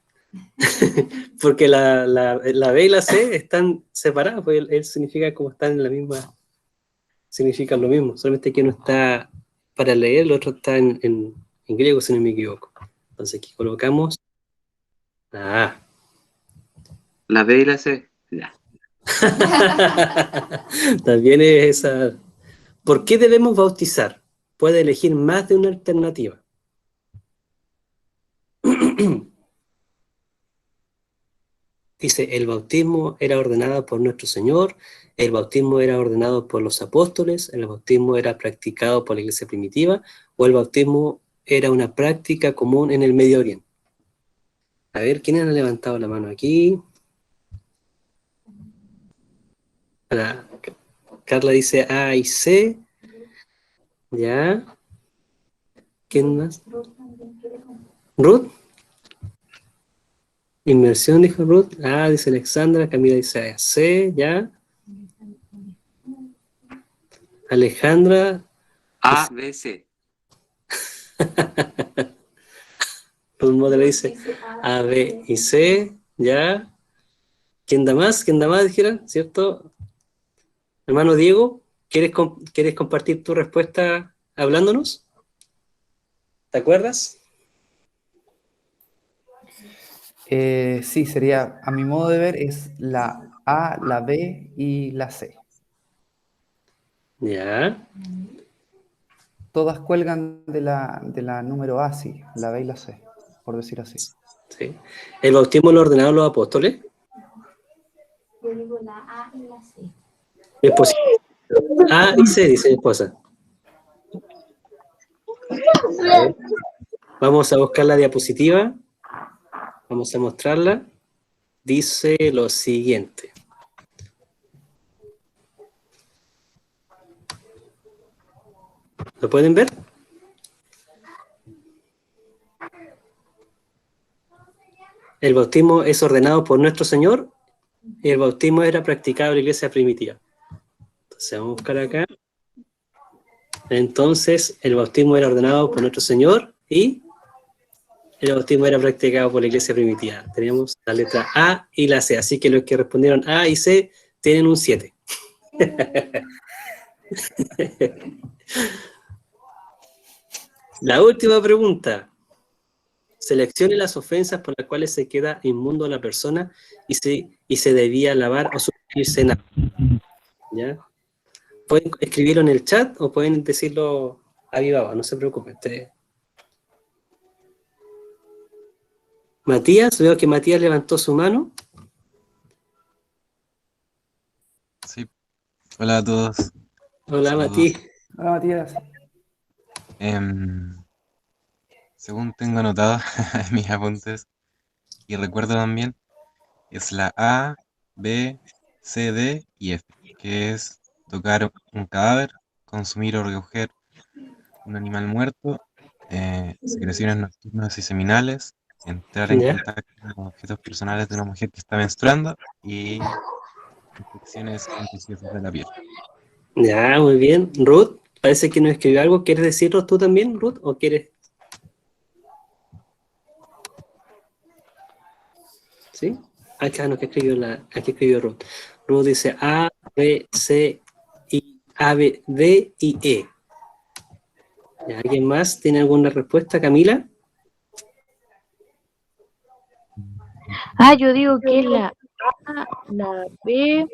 Porque la B y la C están separadas, porque él significa como están en la misma, significan lo mismo, solamente que uno está para leer, el otro está en griego, si no me equivoco. Entonces aquí colocamos la A. La B y la C. Ya. También es esa. ¿Por qué debemos bautizar? Puede elegir más de una alternativa. Dice, el bautismo era ordenado por nuestro Señor, el bautismo era ordenado por los apóstoles, el bautismo era practicado por la iglesia primitiva, o el bautismo era una práctica común en el Medio Oriente. A ver, ¿quiénes han levantado la mano aquí? Carla dice A y C. ¿Ya? ¿Quién más? ¿Ruth? Inmersión, dijo Ruth. Ah, dice Alexandra. Camila dice C. ¿Ya? Alejandra. A, B, C. Todo el mundo le dice A, B y C. ¿Ya? ¿Quién da más? ¿Quién da más? Dijeron, ¿cierto? Hermano Diego, ¿quieres compartir tu respuesta hablándonos? ¿Te acuerdas? Sí, sería, a mi modo de ver, es la A, la B y la C. Ya. Todas cuelgan de la número A, sí, la B y la C, por decir así. Sí. ¿El bautismo lo ordenaron los apóstoles? Yo digo la A y la C. Mi esposa. A y C, dice mi esposa. Vamos a buscar la diapositiva. Vamos a mostrarla. Dice lo siguiente. ¿Lo pueden ver? El bautismo es ordenado por nuestro Señor y el bautismo era practicado en la iglesia primitiva. Entonces vamos a buscar acá. Entonces el bautismo era ordenado por nuestro Señor y el bautismo era practicado por la iglesia primitiva. Tenemos la letra A y la C, así que los que respondieron A y C tienen un 7. La última pregunta. Seleccione las ofensas por las cuales se queda inmundo la persona y se debía lavar o sumergirse en agua. ¿Ya? Pueden escribirlo en el chat o pueden decirlo a viva voz, no se preocupen. Matías, veo que Matías levantó su mano. Sí. Hola a todos. Hola, Saludos. Matías. Hola, Matías. Según tengo anotado en mis apuntes y recuerdo también, es la A, B, C, D y F, que es tocar un cadáver, consumir o recoger un animal muerto, secreciones nocturnas y seminales, entrar en ¿Ya? contacto con objetos personales de una mujer que está menstruando y infecciones contagiosas de la piel. Ya, muy bien. Ruth, parece que nos escribió algo. ¿Quieres decirlo tú también, Ruth? ¿O quieres? ¿Sí? Acá no, que aquí escribió Ruth. Ruth dice A, B, C, A, B, D y E. ¿Ya? ¿Alguien más tiene alguna respuesta, Camila? Yo digo que es la A, la B,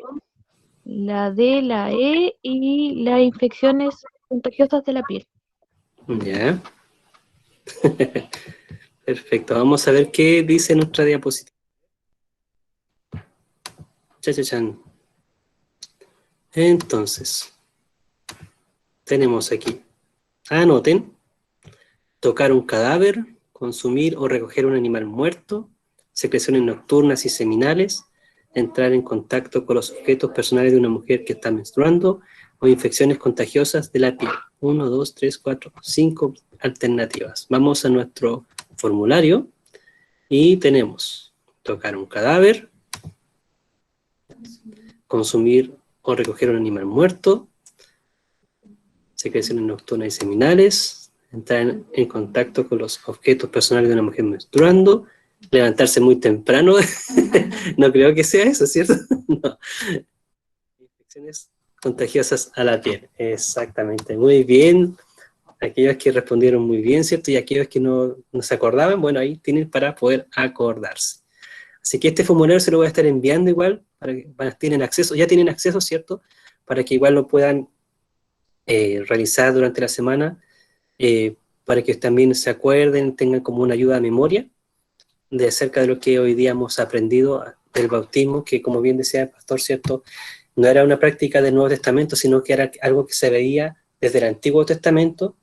la D, la E y las infecciones contagiosas de la piel. Ya. Perfecto. Vamos a ver qué dice nuestra diapositiva. Chachachan. Entonces, tenemos aquí. Anoten. Tocar un cadáver, consumir o recoger un animal muerto, secreciones nocturnas y seminales, entrar en contacto con los objetos personales de una mujer que está menstruando o infecciones contagiosas de la piel. 1, 2, 3, 4, 5 alternativas. Vamos a nuestro formulario y tenemos tocar un cadáver, consumir o recoger un animal muerto, secreciones nocturnas y seminales, entrar en contacto con los objetos personales de una mujer menstruando, levantarse muy temprano, no creo que sea eso, ¿cierto? No. Infecciones contagiosas a la piel, exactamente, muy bien. Aquellos que respondieron muy bien, ¿cierto? Y aquellos que no se acordaban, bueno, ahí tienen para poder acordarse. Así que este formulario se lo voy a estar enviando igual, para que tienen acceso, ya tienen acceso, ¿cierto? Para que igual lo puedan realizar durante la semana, para que también se acuerden, tengan como una ayuda a memoria de acerca de lo que hoy día hemos aprendido del bautismo, que como bien decía el pastor, ¿cierto? No era una práctica del Nuevo Testamento, sino que era algo que se veía desde el Antiguo Testamento,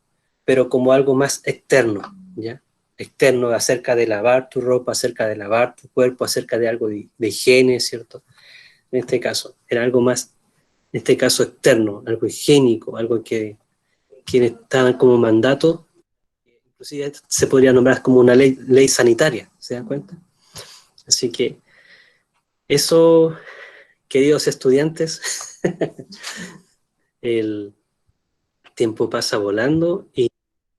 pero como algo más externo, ¿ya? Externo acerca de lavar tu ropa, acerca de lavar tu cuerpo, acerca de algo de higiene, ¿cierto? En este caso, era algo más, en este caso externo, algo higiénico, algo que estaban como mandato, inclusive se podría nombrar como una ley sanitaria, ¿se dan cuenta? Así que eso, queridos estudiantes, el tiempo pasa volando y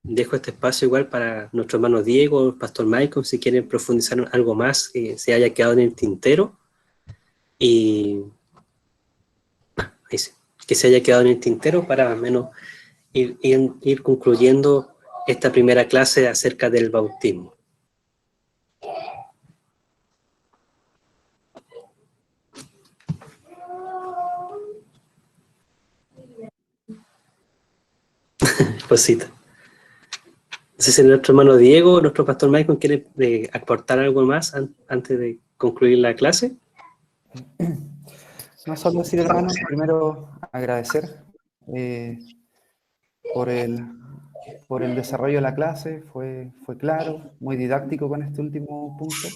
dejo este espacio igual para nuestro hermano Diego, el pastor Michael, si quieren profundizar algo más que se haya quedado en el tintero y que se haya quedado en el tintero para al menos ir concluyendo esta primera clase acerca del bautismo. Cosita. No sé si nuestro hermano Diego, nuestro pastor Michael, quiere aportar algo más antes de concluir la clase. No solo decir, hermano, primero agradecer por por el desarrollo de la clase, fue claro, muy didáctico con este último punto,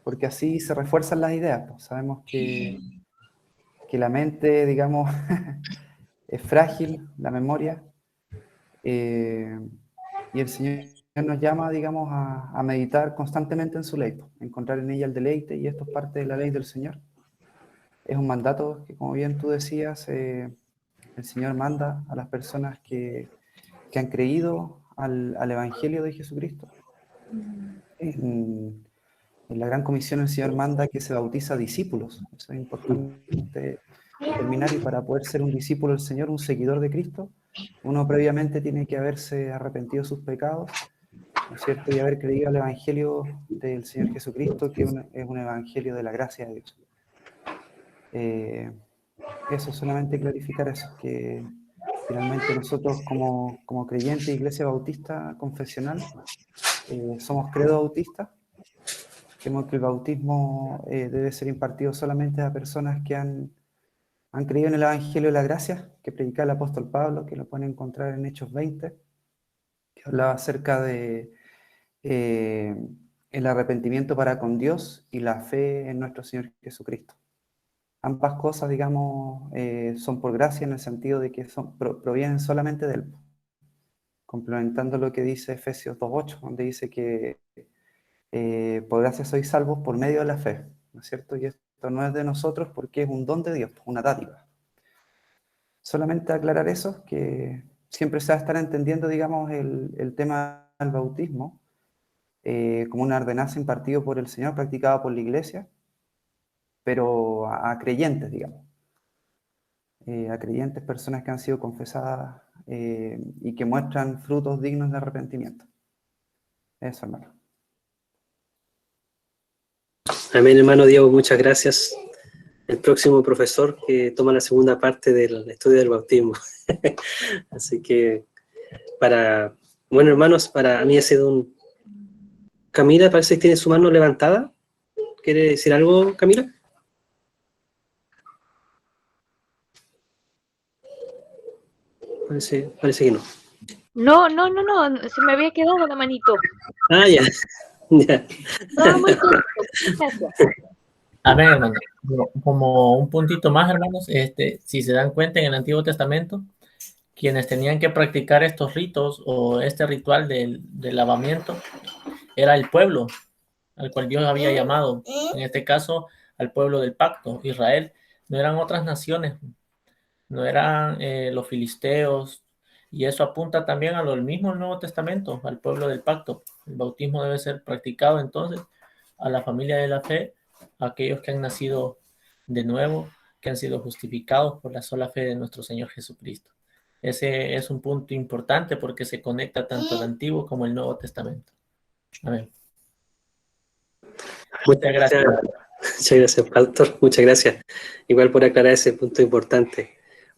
porque así se refuerzan las ideas. Pues sabemos que la mente, digamos, es frágil, la memoria, y el Señor nos llama, digamos, a meditar constantemente en su ley, pues, encontrar en ella el deleite, y esto es parte de la ley del Señor. Es un mandato que, como bien tú decías, el Señor manda a las personas que han creído al Evangelio de Jesucristo. En la Gran Comisión el Señor manda que se bautiza discípulos. Eso es importante terminar, y para poder ser un discípulo del Señor, un seguidor de Cristo, uno previamente tiene que haberse arrepentido de sus pecados, ¿no es cierto? Y haber creído al Evangelio del Señor Jesucristo, que es un Evangelio de la gracia de Dios. Eso, solamente clarificar eso, que finalmente nosotros como creyentes de Iglesia Bautista Confesional somos credo bautista. Creemos que el bautismo debe ser impartido solamente a personas que han creído en el Evangelio de la Gracia, que predicaba el apóstol Pablo, que lo pueden encontrar en Hechos 20, que hablaba acerca de el arrepentimiento para con Dios y la fe en nuestro Señor Jesucristo. Ambas cosas, digamos, son por gracia, en el sentido de que provienen solamente de Él. Complementando lo que dice Efesios 2:8, donde dice que por gracia sois salvos por medio de la fe, ¿no es cierto? Y esto no es de nosotros, porque es un don de Dios, una dádiva. Solamente aclarar eso, que siempre se va a estar entendiendo, digamos, el tema del bautismo como una ordenanza impartida por el Señor, practicada por la Iglesia, pero a creyentes, digamos. A creyentes, personas que han sido confesadas y que muestran frutos dignos de arrepentimiento. Eso, hermano. Amén, hermano Diego, muchas gracias. El próximo profesor que toma la segunda parte del estudio del bautismo. Así que, bueno, hermanos, para mí ha sido un... Camila, parece que tiene su mano levantada. ¿Quiere decir algo, Camila? Parece que no. No, se me había quedado la manito. Ah, ya. Ya. No, muy bien, gracias. A ver, hermano, como un puntito más, hermanos, si se dan cuenta, en el Antiguo Testamento, quienes tenían que practicar estos ritos o este ritual del lavamiento era el pueblo al cual Dios había llamado, en este caso al pueblo del pacto, Israel. No eran otras naciones, no eran los filisteos, y eso apunta también a lo mismo el Nuevo Testamento, al pueblo del pacto. El bautismo debe ser practicado entonces a la familia de la fe, a aquellos que han nacido de nuevo, que han sido justificados por la sola fe de nuestro Señor Jesucristo. Ese es un punto importante porque se conecta tanto el Antiguo como el Nuevo Testamento. Amén. Muchas gracias. Muchas gracias, pastor. Muchas gracias. Igual por aclarar ese punto importante.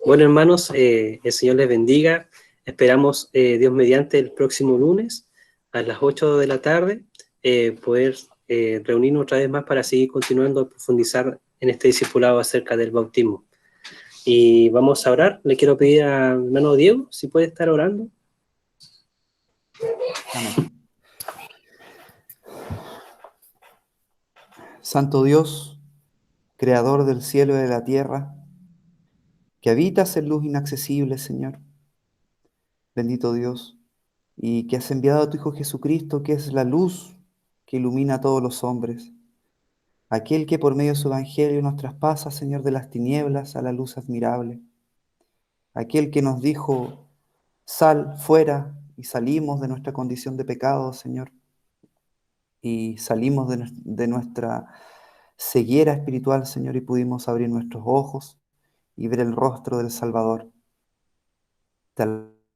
Bueno, hermanos, el Señor les bendiga. Esperamos, Dios mediante, el próximo lunes a las 8 de la tarde poder reunirnos otra vez más para seguir continuando a profundizar en este discipulado acerca del bautismo. Y vamos a orar. Le quiero pedir a hermano Diego si puede estar orando. Amén. Santo Dios, creador del cielo y de la tierra, que habitas en luz inaccesible, Señor. Bendito Dios, y que has enviado a tu Hijo Jesucristo, que es la luz que ilumina a todos los hombres. Aquel que por medio de su evangelio nos traspasa, Señor, de las tinieblas a la luz admirable. Aquel que nos dijo, sal fuera, y salimos de nuestra condición de pecado, Señor. Y salimos de nuestra ceguera espiritual, Señor, y pudimos abrir nuestros ojos y ver el rostro del Salvador. Te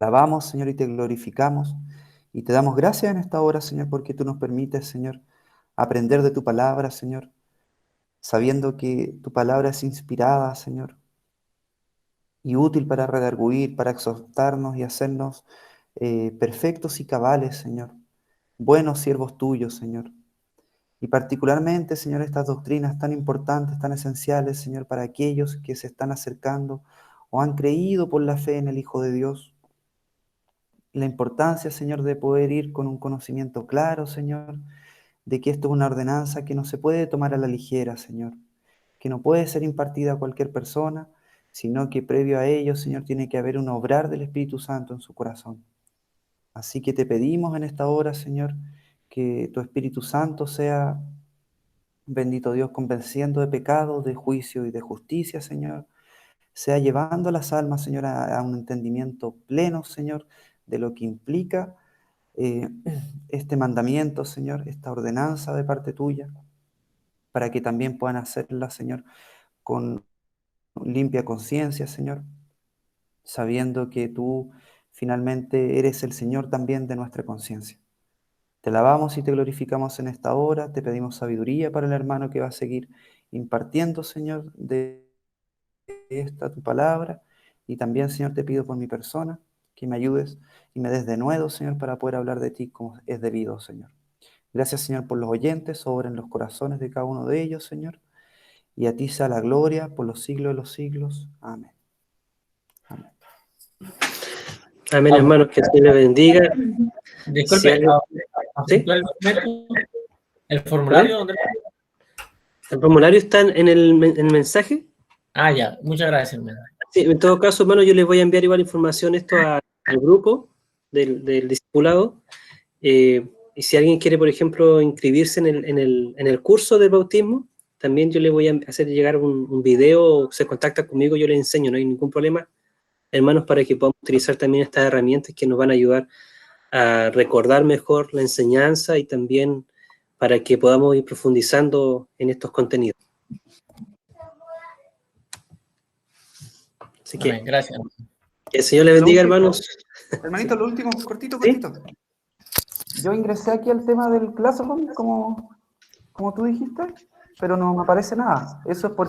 alabamos, Señor, y te glorificamos, y te damos gracias en esta hora, Señor, porque tú nos permites, Señor, aprender de tu palabra, Señor, sabiendo que tu palabra es inspirada, Señor, y útil para redarguir, para exhortarnos y hacernos perfectos y cabales, Señor, buenos siervos tuyos, Señor. Y particularmente, Señor, estas doctrinas tan importantes, tan esenciales, Señor, para aquellos que se están acercando o han creído por la fe en el Hijo de Dios, la importancia, Señor, de poder ir con un conocimiento claro, Señor, de que esto es una ordenanza que no se puede tomar a la ligera, Señor, que no puede ser impartida a cualquier persona, sino que previo a ello, Señor, tiene que haber un obrar del Espíritu Santo en su corazón. Así que te pedimos en esta hora, Señor, que tu Espíritu Santo sea, bendito Dios, convenciendo de pecado, de juicio y de justicia, Señor, sea llevando a las almas, Señor, a un entendimiento pleno, Señor, de lo que implica este mandamiento, Señor, esta ordenanza de parte tuya, para que también puedan hacerla, Señor, con limpia conciencia, Señor, sabiendo que tú finalmente eres el Señor también de nuestra conciencia. Te alabamos y te glorificamos en esta hora, te pedimos sabiduría para el hermano que va a seguir impartiendo, Señor, de esta tu palabra, y también, Señor, te pido por mi persona, que me ayudes y me des de nuevo, Señor, para poder hablar de ti como es debido, Señor. Gracias, Señor, por los oyentes, obra en los corazones de cada uno de ellos, Señor, y a ti sea la gloria por los siglos de los siglos. Amén. Amén. Amén, hermanos, que Dios les bendiga. Disculpe, Si alguien- ¿Sí? ¿El formulario dónde? ¿El formulario está en el mensaje? Ah, ya, muchas gracias, hermano. Sí, en todo caso, hermano, yo les voy a enviar igual información esto al grupo del discipulado. Y si alguien quiere, por ejemplo, inscribirse en el curso del bautismo, también yo le voy a hacer llegar un video, se contacta conmigo, yo le enseño, no hay ningún problema, hermanos, para que podamos utilizar también estas herramientas que nos van a ayudar a recordar mejor la enseñanza y también para que podamos ir profundizando en estos contenidos. Así que, Amén, gracias. Que el Señor le bendiga, hermanos. Hermanito, lo último, cortito. ¿Sí? Yo ingresé aquí al tema del Classroom, como tú dijiste, pero no me aparece nada. Eso es porque